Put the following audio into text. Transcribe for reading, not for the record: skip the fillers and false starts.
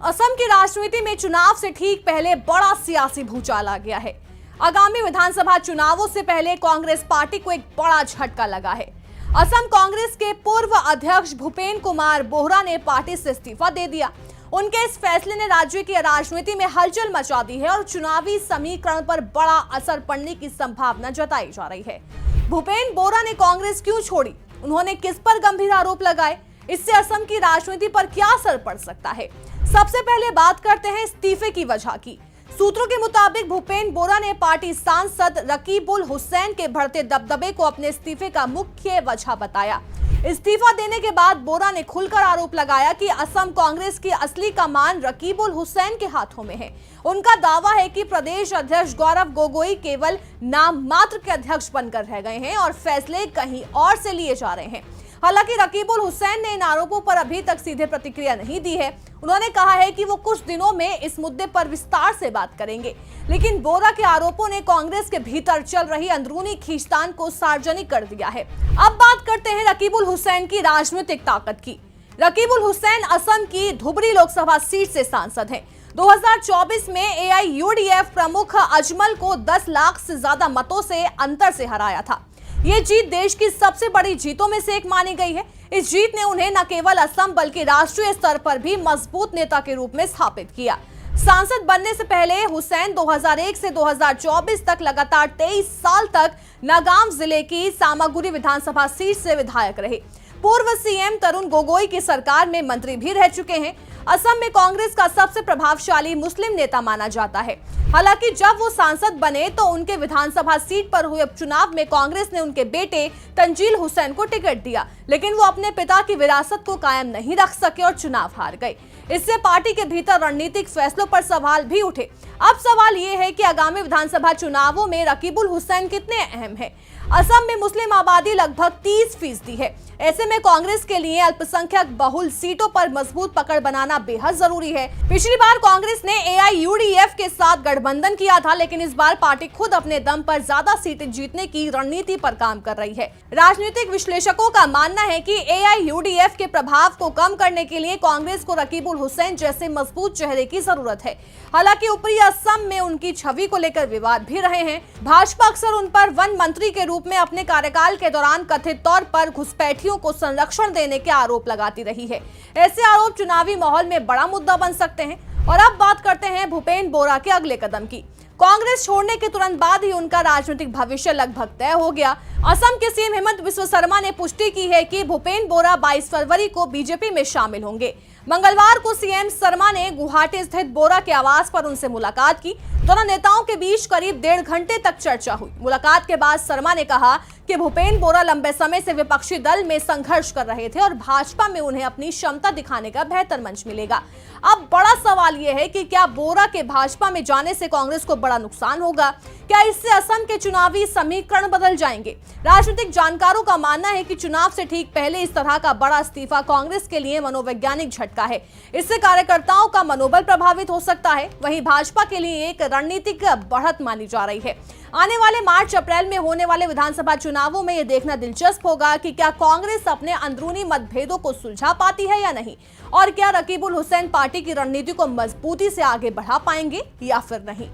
असम की राजनीति में चुनाव से ठीक पहले बड़ा सियासी भूचाल आ गया है। आगामी विधानसभा चुनावों से पहले कांग्रेस पार्टी को एक बड़ा झटका लगा है। असम कांग्रेस के पूर्व अध्यक्ष भूपेन कुमार बोहरा ने पार्टी से इस्तीफा दे दिया। उनके इस फैसले ने राज्य की राजनीति में हलचल मचा दी है और चुनावी समीकरण पर बड़ा असर पड़ने की संभावना जताई जा रही है। भूपेन बोहरा ने कांग्रेस क्यों छोड़ी, उन्होंने किस पर गंभीर आरोप लगाए, इससे असम की राजनीति पर क्या असर पड़ सकता है। सबसे पहले बात करते हैं इस्तीफे की वजह की। सूत्रों के मुताबिक भूपेन बोहरा ने पार्टी सांसद रकीबुल हुसैन के बढ़ते दबदबे को अपने इस्तीफे का मुख्य वजह बताया। इस्तीफा देने के बाद बोहरा ने खुलकर आरोप लगाया कि असम कांग्रेस की असली कमान रकीबुल हुसैन के हाथों में है। उनका दावा है कि प्रदेश अध्यक्ष गौरव गोगोई केवल नाम मात्र के अध्यक्ष बनकर रह गए हैं और फैसले कहीं और से लिए जा रहे हैं। हालांकि रकीबुल हुसैन ने इन आरोपों पर अभी तक सीधे प्रतिक्रिया नहीं दी है। उन्होंने कहा है कि वो कुछ दिनों में इस मुद्दे पर विस्तार से बात करेंगे। लेकिन बोहरा के आरोपों ने कांग्रेस के भीतर चल रही अंदरूनी खींचतान को सार्वजनिक कर दिया है। अब बात करते हैं रकीबुल हुसैन की राजनीतिक ताकत की। रकीबुल हुसैन असम की धुबरी लोकसभा सीट से सांसद हैं। 2024 में AIUDF प्रमुख अजमल को 10 लाख से ज्यादा मतों से अंतर से हराया था। ये जीत देश की सबसे बड़ी जीतों में से एक मानी गई है। इस जीत ने उन्हें न केवल असम बल्कि राष्ट्रीय स्तर पर भी मजबूत नेता के रूप में स्थापित किया। सांसद बनने से पहले हुसैन 2001 से 2024 तक लगातार 23 साल तक नगांव जिले की सामागुरी विधानसभा सीट से विधायक रहे। पूर्व सीएम तरुण गोगोई की सरकार में मंत्री भी रह चुके हैं। असम में कांग्रेस का सबसे प्रभावशाली मुस्लिम नेता माना जाता है। हालांकि जब वो सांसद बने तो उनके विधानसभा सीट पर हुए उपचुनाव में कांग्रेस ने उनके बेटे तंजील हुसैन को टिकट दिया, लेकिन वो अपने पिता की विरासत को कायम नहीं रख सके और चुनाव हार गए। इससे पार्टी के भीतर रणनीतिक फैसलों पर सवाल भी उठे। अब सवाल ये है कि आगामी विधानसभा चुनावों में रकीबुल हुसैन कितने अहम है। असम में मुस्लिम आबादी लगभग 30% है। ऐसे में कांग्रेस के लिए अल्पसंख्यक बहुल सीटों पर मजबूत पकड़ बनाना बेहद जरूरी है। पिछली बार कांग्रेस ने AIUDF के साथ गठबंधन किया था, लेकिन इस बार पार्टी खुद अपने दम पर ज्यादा सीटें जीतने की रणनीति पर काम कर रही है। राजनीतिक विश्लेषकों का मानना है कि AIUDF के प्रभाव को कम करने के लिए कांग्रेस को रकीबुल हुसैन जैसे मजबूत चेहरे की जरूरत है। हालांकि ऊपरी असम में उनकी छवि को लेकर विवाद भी रहे हैं। भाजपा अक्सर उन पर वन मंत्री के रूप में अपने कार्यकाल के दौरान कथित तौर पर घुसपैठियों को संरक्षण देने के आरोप लगाती रही है। ऐसे आरोप चुनावी माहौल में बड़ा मुद्दा बन सकते हैं। और अब बात करते हैं भूपेन बोहरा के अगले कदम की। कांग्रेस छोड़ने के तुरंत बाद ही उनका राजनीतिक भविष्य लगभग तय हो गया। असम के सीएम हेमंत बिस्वा शर्मा ने पुष्टि की है कि भूपेन बोहरा 22 फरवरी को बीजेपी में शामिल होंगे। मंगलवार को सीएम शर्मा ने गुवाहाटी स्थित बोहरा के आवास पर उनसे मुलाकात की। दोनों नेताओं के बीच करीब 1.5 घंटे तक चर्चा हुई। मुलाकात के बाद शर्मा ने कहा कि भूपेन बोहरा लंबे समय से विपक्षी दल में संघर्ष कर रहे थे और भाजपा में उन्हें अपनी क्षमता दिखाने का बेहतर मंच मिलेगा। अब बड़ा सवाल यह है कि क्या बोहरा के भाजपा में जाने से कांग्रेस को बड़ा नुकसान होगा? क्या इससे असम के चुनावी समीकरण बदल जाएंगे? राजनीतिक जानकारों का मानना है कि चुनाव से ठीक पहले इस तरह का बड़ा इस्तीफा कांग्रेस के लिए मनोवैज्ञानिक झटका है। इससे कार्यकर्ताओं का मनोबल प्रभावित हो सकता है। वहीं भाजपा के लिए एक रणनीतिक बढ़त मानी जा रही है। आने वाले मार्च अप्रैल में होने वाले विधानसभा चुनावों में यह देखना दिलचस्प होगा कि क्या कांग्रेस अपने अंदरूनी मतभेदों को सुलझा पाती है या नहीं, और क्या रकीबुल हुसैन पार्टी की रणनीति को मजबूती से आगे बढ़ा पाएंगे या फिर नहीं।